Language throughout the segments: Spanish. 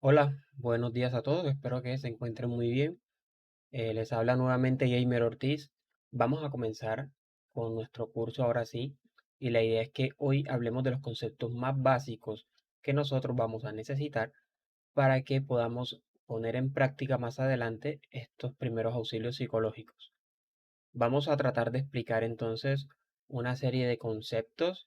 Hola, buenos días a todos, espero que se encuentren muy bien. Les habla nuevamente Jamer Ortiz. Vamos a comenzar con nuestro curso ahora sí, y la idea es que hoy hablemos de los conceptos más básicos que nosotros vamos a necesitar para que podamos poner en práctica más adelante estos primeros auxilios psicológicos. Vamos a tratar de explicar entonces una serie de conceptos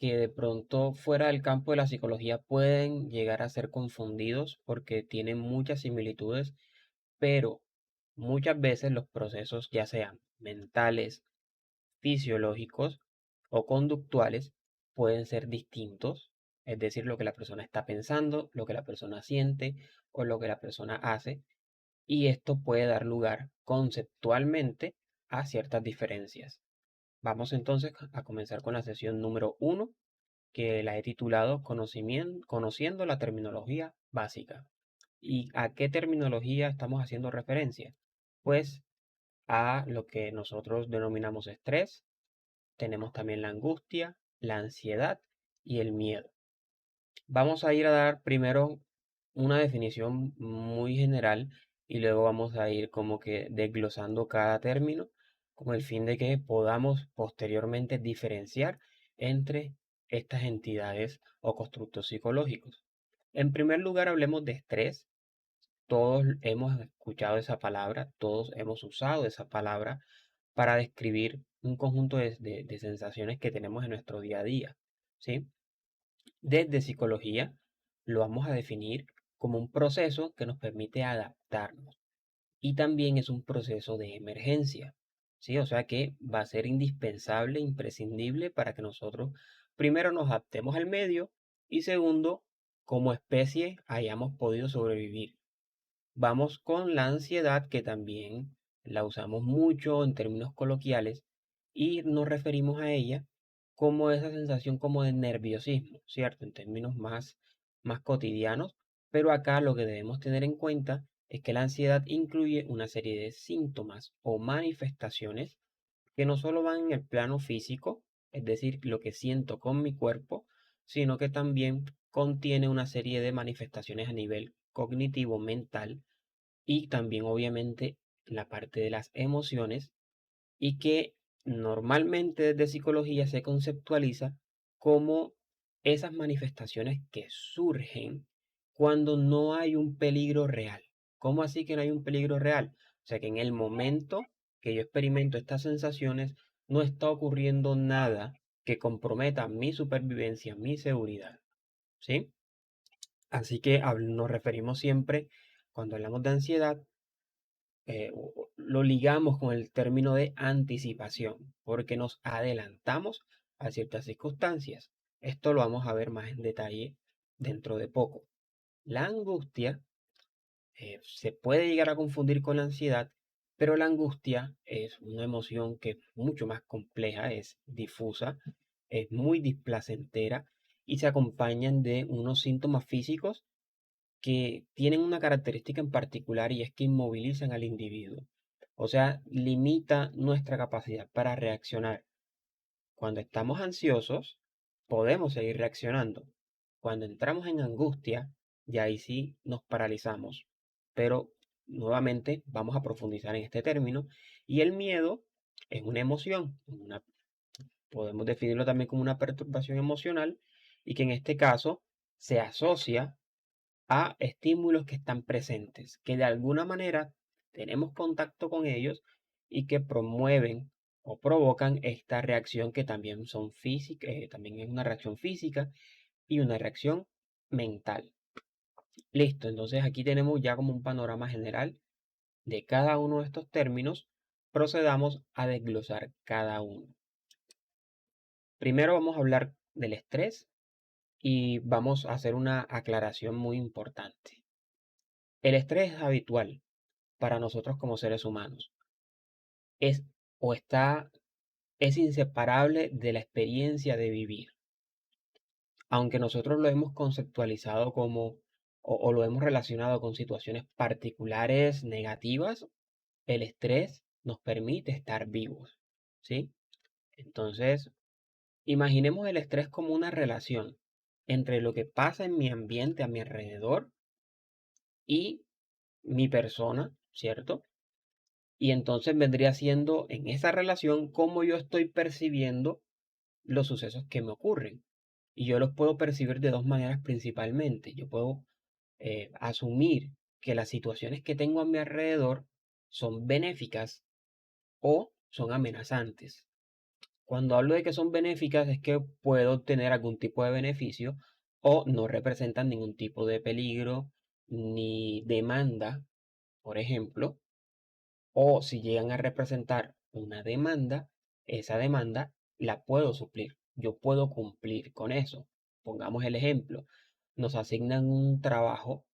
que de pronto fuera del campo de la psicología pueden llegar a ser confundidos porque tienen muchas similitudes, pero muchas veces los procesos, ya sean mentales, fisiológicos o conductuales, pueden ser distintos, es decir, lo que la persona está pensando, lo que la persona siente o lo que la persona hace, y esto puede dar lugar conceptualmente a ciertas diferencias. Vamos entonces a comenzar con la sesión número uno, que la he titulado Conociendo la terminología básica. ¿Y a qué terminología estamos haciendo referencia? Pues a lo que nosotros denominamos estrés, tenemos también la angustia, la ansiedad y el miedo. Vamos a ir a dar primero una definición muy general y luego vamos a ir como que desglosando cada término con el fin de que podamos posteriormente diferenciar entre estas entidades o constructos psicológicos. En primer lugar, hablemos de estrés. Todos hemos escuchado esa palabra, todos hemos usado esa palabra para describir un conjunto de sensaciones que tenemos en nuestro día a día, ¿sí? Desde psicología lo vamos a definir como un proceso que nos permite adaptarnos y también es un proceso de emergencia, ¿sí? O sea que va a ser indispensable, imprescindible para que nosotros primero nos adaptemos al medio y segundo, como especie, hayamos podido sobrevivir. Vamos con la ansiedad, que también la usamos mucho en términos coloquiales y nos referimos a ella como esa sensación como de nerviosismo, ¿cierto? En términos más cotidianos, pero acá lo que debemos tener en cuenta es que la ansiedad incluye una serie de síntomas o manifestaciones que no solo van en el plano físico, es decir, lo que siento con mi cuerpo, sino que también contiene una serie de manifestaciones a nivel cognitivo, mental y también obviamente la parte de las emociones y que normalmente desde psicología se conceptualiza como esas manifestaciones que surgen cuando no hay un peligro real. ¿Cómo así que no hay un peligro real? O sea que en el momento que yo experimento estas sensaciones no está ocurriendo nada que comprometa mi supervivencia, mi seguridad, ¿sí? Así que nos referimos siempre, cuando hablamos de ansiedad, lo ligamos con el término de anticipación, porque nos adelantamos a ciertas circunstancias. Esto lo vamos a ver más en detalle dentro de poco. La angustia se puede llegar a confundir con la ansiedad, pero la angustia es una emoción que es mucho más compleja, es difusa, es muy displacentera y se acompañan de unos síntomas físicos que tienen una característica en particular y es que inmovilizan al individuo. O sea, limita nuestra capacidad para reaccionar. Cuando estamos ansiosos, podemos seguir reaccionando. Cuando entramos en angustia, ya ahí sí nos paralizamos. Pero nuevamente vamos a profundizar en este término. Y el miedo es una emoción, podemos definirlo también como una perturbación emocional y que en este caso se asocia a estímulos que están presentes, que de alguna manera tenemos contacto con ellos y que promueven o provocan esta reacción que también son físicas, también es una reacción física y una reacción mental. Listo, entonces aquí tenemos ya como un panorama general de cada uno de estos términos. Procedamos a desglosar cada uno. Primero vamos a hablar del estrés y vamos a hacer una aclaración muy importante. El estrés es habitual para nosotros como seres humanos. Es o está, es inseparable de la experiencia de vivir. Aunque nosotros lo hemos conceptualizado como o lo hemos relacionado con situaciones particulares negativas, el estrés nos permite estar vivos, ¿sí? Entonces, imaginemos el estrés como una relación entre lo que pasa en mi ambiente a mi alrededor y mi persona, ¿cierto? Y entonces vendría siendo en esa relación cómo yo estoy percibiendo los sucesos que me ocurren. Y yo los puedo percibir de dos maneras principalmente. Yo puedo asumir que las situaciones que tengo a mi alrededor son benéficas o son amenazantes. Cuando hablo de que son benéficas es que puedo obtener algún tipo de beneficio o no representan ningún tipo de peligro ni demanda, por ejemplo, o si llegan a representar una demanda, esa demanda la puedo suplir. Yo puedo cumplir con eso. Pongamos el ejemplo. Nos asignan un trabajo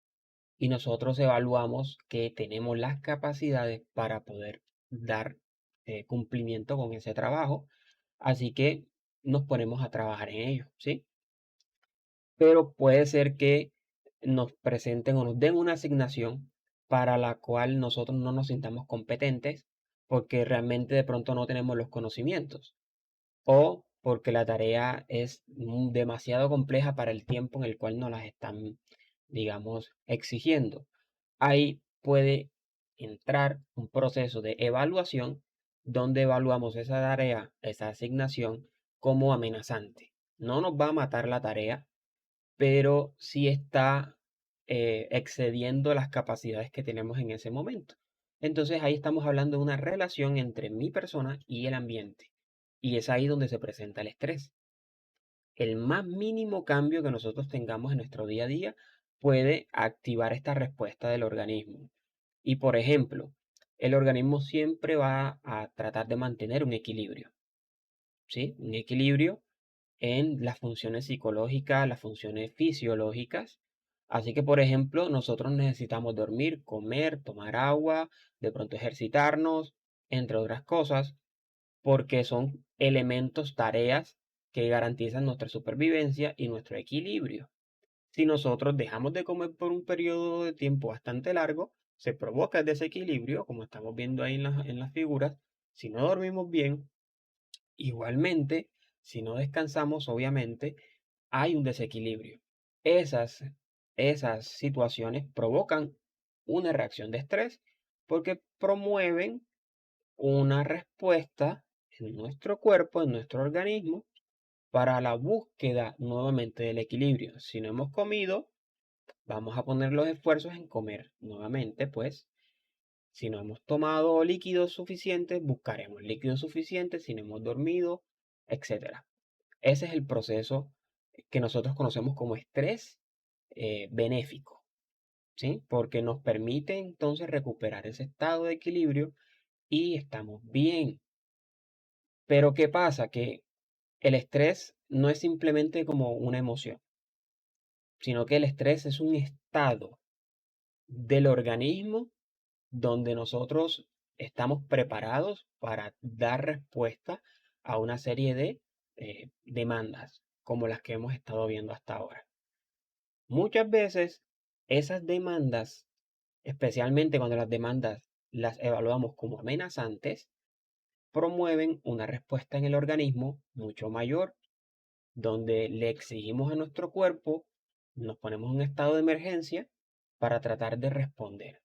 y nosotros evaluamos que tenemos las capacidades para poder dar cumplimiento con ese trabajo. Así que nos ponemos a trabajar en ello, ¿sí? Pero puede ser que nos presenten o nos den una asignación para la cual nosotros no nos sintamos competentes porque realmente de pronto no tenemos los conocimientos o porque la tarea es demasiado compleja para el tiempo en el cual nos las están, digamos, exigiendo. Ahí puede entrar un proceso de evaluación donde evaluamos esa tarea, esa asignación como amenazante. No nos va a matar la tarea, pero sí está excediendo las capacidades que tenemos en ese momento. Entonces ahí estamos hablando de una relación entre mi persona y el ambiente. Y es ahí donde se presenta el estrés. El más mínimo cambio que nosotros tengamos en nuestro día a día puede activar esta respuesta del organismo. Y por ejemplo, el organismo siempre va a tratar de mantener un equilibrio, ¿sí? Un equilibrio en las funciones psicológicas, las funciones fisiológicas. Así que, por ejemplo, nosotros necesitamos dormir, comer, tomar agua, de pronto ejercitarnos, entre otras cosas, porque son elementos, tareas que garantizan nuestra supervivencia y nuestro equilibrio. Si nosotros dejamos de comer por un periodo de tiempo bastante largo, se provoca el desequilibrio, como estamos viendo ahí en las figuras. Si no dormimos bien, igualmente, si no descansamos, obviamente, hay un desequilibrio. Esas, esas situaciones provocan una reacción de estrés porque promueven una respuesta en nuestro cuerpo, en nuestro organismo, para la búsqueda nuevamente del equilibrio. Si no hemos comido, vamos a poner los esfuerzos en comer nuevamente, pues. Si no hemos tomado líquidos suficientes, buscaremos líquidos suficientes, si no hemos dormido, etcétera. Ese es el proceso que nosotros conocemos como estrés benéfico, ¿sí? Porque nos permite entonces recuperar ese estado de equilibrio y estamos bien. Pero ¿qué pasa? Que el estrés no es simplemente como una emoción, sino que el estrés es un estado del organismo donde nosotros estamos preparados para dar respuesta a una serie de demandas como las que hemos estado viendo hasta ahora. Muchas veces esas demandas, especialmente cuando las demandas las evaluamos como amenazantes, promueven una respuesta en el organismo mucho mayor, donde le exigimos a nuestro cuerpo, nos ponemos en un estado de emergencia para tratar de responder.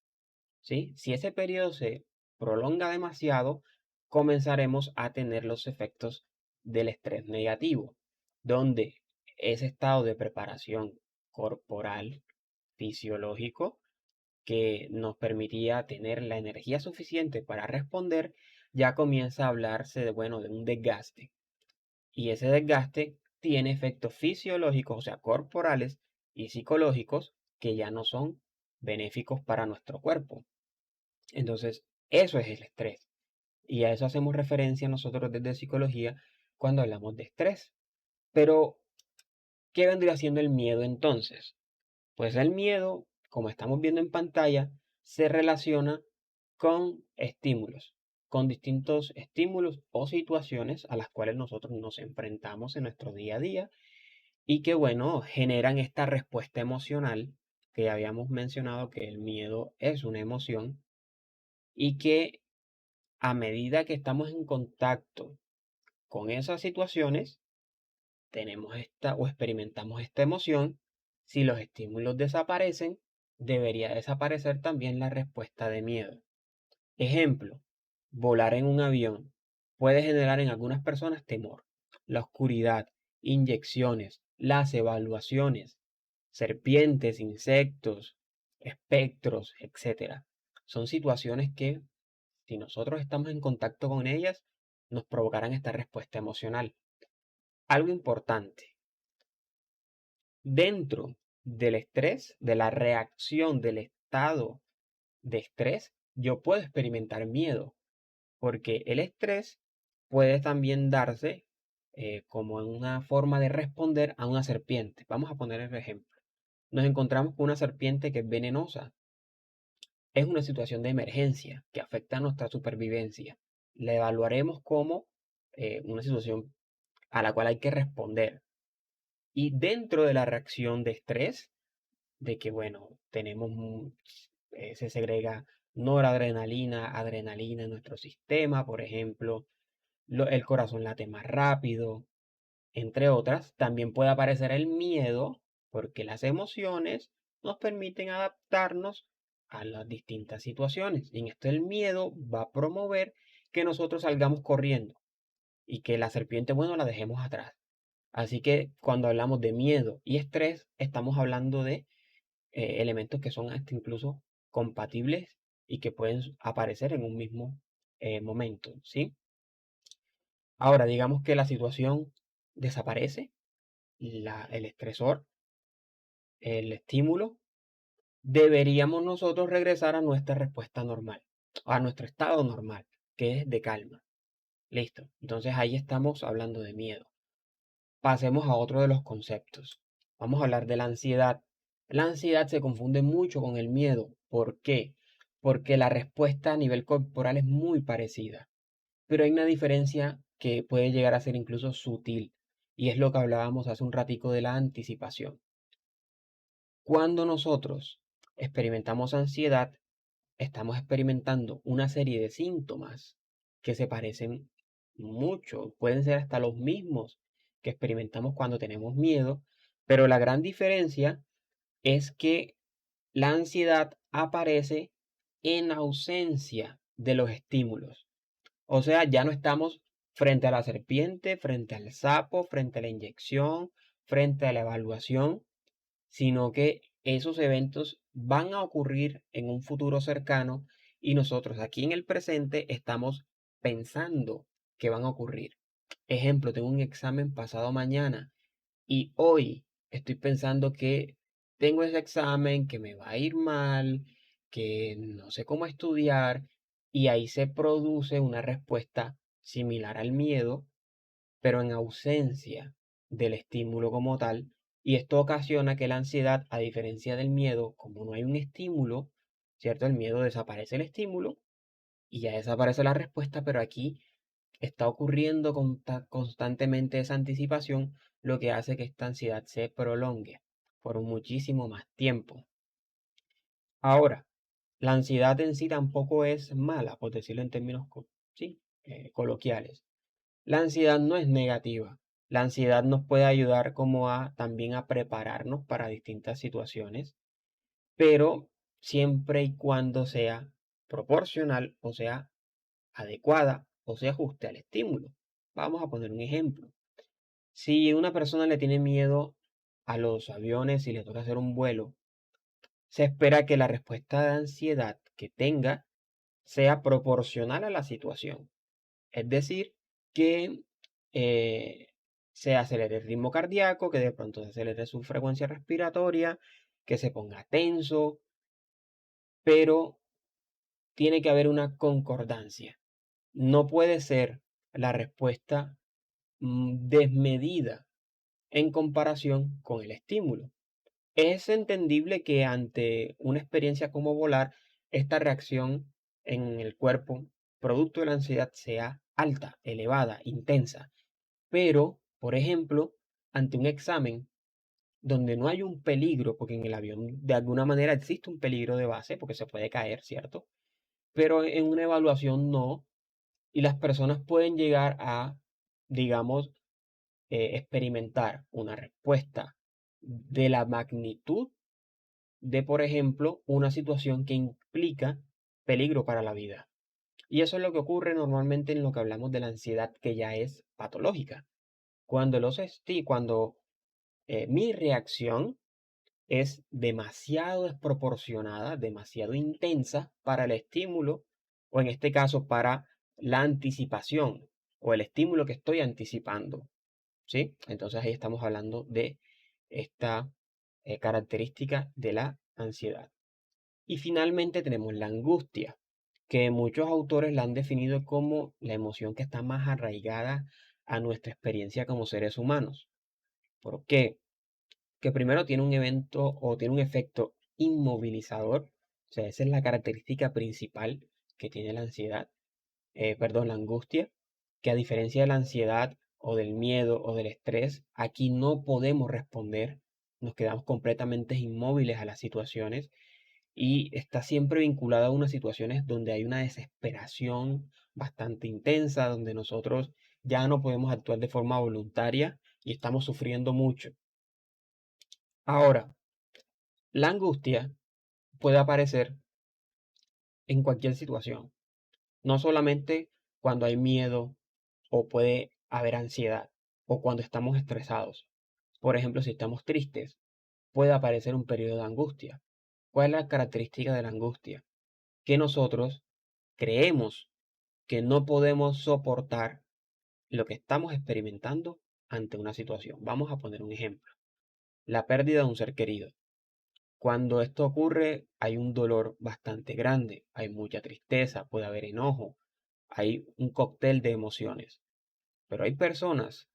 ¿Sí? Si ese periodo se prolonga demasiado, comenzaremos a tener los efectos del estrés negativo, donde ese estado de preparación corporal, fisiológico, que nos permitía tener la energía suficiente para responder, ya comienza a hablarse de, bueno, de un desgaste. Y ese desgaste tiene efectos fisiológicos, o sea, corporales y psicológicos, que ya no son benéficos para nuestro cuerpo. Entonces, eso es el estrés. Y a eso hacemos referencia nosotros desde psicología cuando hablamos de estrés. Pero, ¿qué vendría siendo el miedo entonces? Pues el miedo, como estamos viendo en pantalla, se relaciona con estímulos, con distintos estímulos o situaciones a las cuales nosotros nos enfrentamos en nuestro día a día y que, bueno, generan esta respuesta emocional que ya habíamos mencionado que el miedo es una emoción y que a medida que estamos en contacto con esas situaciones, tenemos esta o experimentamos esta emoción. Si los estímulos desaparecen, debería desaparecer también la respuesta de miedo. Ejemplo, volar en un avión puede generar en algunas personas temor. La oscuridad, inyecciones, las evaluaciones, serpientes, insectos, espectros, etcétera. Son situaciones que, si nosotros estamos en contacto con ellas, nos provocarán esta respuesta emocional. Algo importante, dentro del estrés, de la reacción del estado de estrés, yo puedo experimentar miedo, porque el estrés puede también darse como en una forma de responder a una serpiente. Vamos a poner el ejemplo. Nos encontramos con una serpiente que es venenosa. Es una situación de emergencia que afecta a nuestra supervivencia. La evaluaremos como una situación a la cual hay que responder. Y dentro de la reacción de estrés, de que, bueno, se segrega noradrenalina, adrenalina en nuestro sistema, por ejemplo, el corazón late más rápido, entre otras. También puede aparecer el miedo, porque las emociones nos permiten adaptarnos a las distintas situaciones. Y en esto el miedo va a promover que nosotros salgamos corriendo y que la serpiente, bueno, la dejemos atrás. Así que cuando hablamos de miedo y estrés, estamos hablando de elementos que son hasta incluso compatibles y que pueden aparecer en un mismo momento, ¿sí? Ahora, digamos que la situación desaparece, el estresor, el estímulo, deberíamos nosotros regresar a nuestra respuesta normal, a nuestro estado normal, que es de calma. Listo. Entonces ahí estamos hablando de miedo. Pasemos a otro de los conceptos. Vamos a hablar de la ansiedad. La ansiedad se confunde mucho con el miedo. ¿Por qué? Porque la respuesta a nivel corporal es muy parecida, pero hay una diferencia que puede llegar a ser incluso sutil, y es lo que hablábamos hace un ratico de la anticipación. Cuando nosotros experimentamos ansiedad, estamos experimentando una serie de síntomas que se parecen mucho, pueden ser hasta los mismos que experimentamos cuando tenemos miedo, pero la gran diferencia es que la ansiedad aparece en ausencia de los estímulos. O sea, ya no estamos frente a la serpiente, frente al sapo, frente a la inyección, frente a la evaluación, sino que esos eventos van a ocurrir en un futuro cercano y nosotros aquí en el presente estamos pensando que van a ocurrir. Ejemplo, tengo un examen pasado mañana y hoy estoy pensando que tengo ese examen, que me va a ir mal, que no sé cómo estudiar, y ahí se produce una respuesta similar al miedo, pero en ausencia del estímulo como tal, y esto ocasiona que la ansiedad, a diferencia del miedo, como no hay un estímulo, ¿cierto? El miedo desaparece el estímulo y ya desaparece la respuesta, pero aquí está ocurriendo constantemente esa anticipación, lo que hace que esta ansiedad se prolongue por muchísimo más tiempo. Ahora, la ansiedad en sí tampoco es mala, por decirlo en términos sí, coloquiales. La ansiedad no es negativa. La ansiedad nos puede ayudar como a también a prepararnos para distintas situaciones, pero siempre y cuando sea proporcional, o sea, adecuada, o se ajuste al estímulo. Vamos a poner un ejemplo. Si una persona le tiene miedo a los aviones y le toca hacer un vuelo, se espera que la respuesta de ansiedad que tenga sea proporcional a la situación. Es decir, que eh, se acelere el ritmo cardíaco, que de pronto se acelere su frecuencia respiratoria, que se ponga tenso, pero tiene que haber una concordancia. No puede ser la respuesta desmedida en comparación con el estímulo. Es entendible que ante una experiencia como volar, esta reacción en el cuerpo, producto de la ansiedad, sea alta, elevada, intensa. Pero, por ejemplo, ante un examen donde no hay un peligro, porque en el avión de alguna manera existe un peligro de base, porque se puede caer, ¿cierto? Pero en una evaluación no, y las personas pueden llegar a, digamos, experimentar una respuesta de la magnitud de, por ejemplo, una situación que implica peligro para la vida. Y eso es lo que ocurre normalmente en lo que hablamos de la ansiedad, que ya es patológica. Cuando mi reacción es demasiado desproporcionada, demasiado intensa para el estímulo, o en este caso para la anticipación, o el estímulo que estoy anticipando, ¿sí? Entonces ahí estamos hablando de esta característica de la ansiedad. Y finalmente tenemos la angustia, que muchos autores la han definido como la emoción que está más arraigada a nuestra experiencia como seres humanos. ¿Por qué? Que primero tiene un evento o tiene un efecto inmovilizador, o sea, esa es la característica principal que tiene la ansiedad, perdón, la angustia, que a diferencia de la ansiedad o del miedo o del estrés, aquí no podemos responder, nos quedamos completamente inmóviles a las situaciones y está siempre vinculada a unas situaciones donde hay una desesperación bastante intensa, donde nosotros ya no podemos actuar de forma voluntaria y estamos sufriendo mucho. Ahora, la angustia puede aparecer en cualquier situación, no solamente cuando hay miedo o puede haber ansiedad o cuando estamos estresados. Por ejemplo, si estamos tristes, puede aparecer un periodo de angustia. ¿Cuál es la característica de la angustia? Que nosotros creemos que no podemos soportar lo que estamos experimentando ante una situación. Vamos a poner un ejemplo. La pérdida de un ser querido. Cuando esto ocurre, hay un dolor bastante grande, hay mucha tristeza, puede haber enojo, hay un cóctel de emociones. Pero hay personas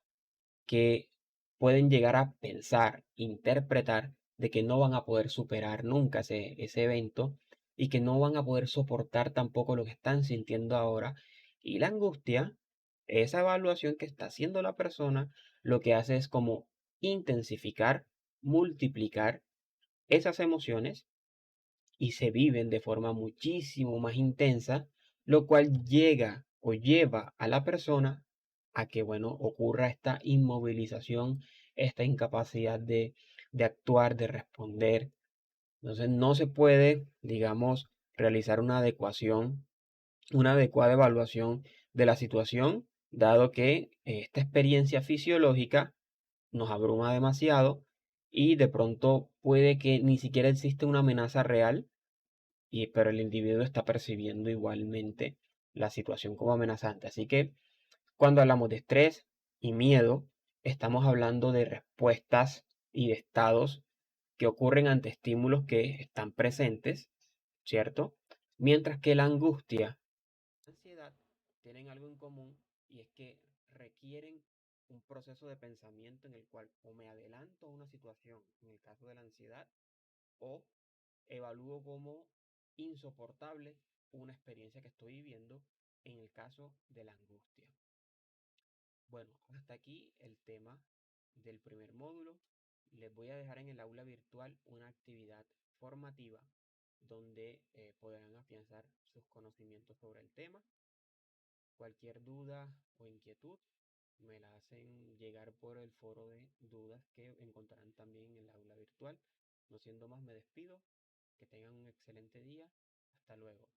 que pueden llegar a pensar, interpretar de que no van a poder superar nunca ese evento y que no van a poder soportar tampoco lo que están sintiendo ahora. Y la angustia, esa evaluación que está haciendo la persona, lo que hace es como intensificar, multiplicar esas emociones y se viven de forma muchísimo más intensa, lo cual llega o lleva a la persona a que, bueno, ocurra esta inmovilización, esta incapacidad de actuar, de responder. Entonces no se puede, digamos, realizar una adecuación, una adecuada evaluación de la situación, dado que esta experiencia fisiológica nos abruma demasiado y de pronto puede que ni siquiera existe una amenaza real pero el individuo está percibiendo igualmente la situación como amenazante. Así que cuando hablamos de estrés y miedo, estamos hablando de respuestas y de estados que ocurren ante estímulos que están presentes, ¿cierto? Mientras que la angustia y la ansiedad tienen algo en común y es que requieren un proceso de pensamiento en el cual o me adelanto a una situación, en el caso de la ansiedad, o evalúo como insoportable una experiencia que estoy viviendo en el caso de la angustia. Bueno, hasta aquí el tema del primer módulo. Les voy a dejar en el aula virtual una actividad formativa donde podrán afianzar sus conocimientos sobre el tema. Cualquier duda o inquietud me la hacen llegar por el foro de dudas que encontrarán también en el aula virtual. No siendo más, me despido. Que tengan un excelente día. Hasta luego.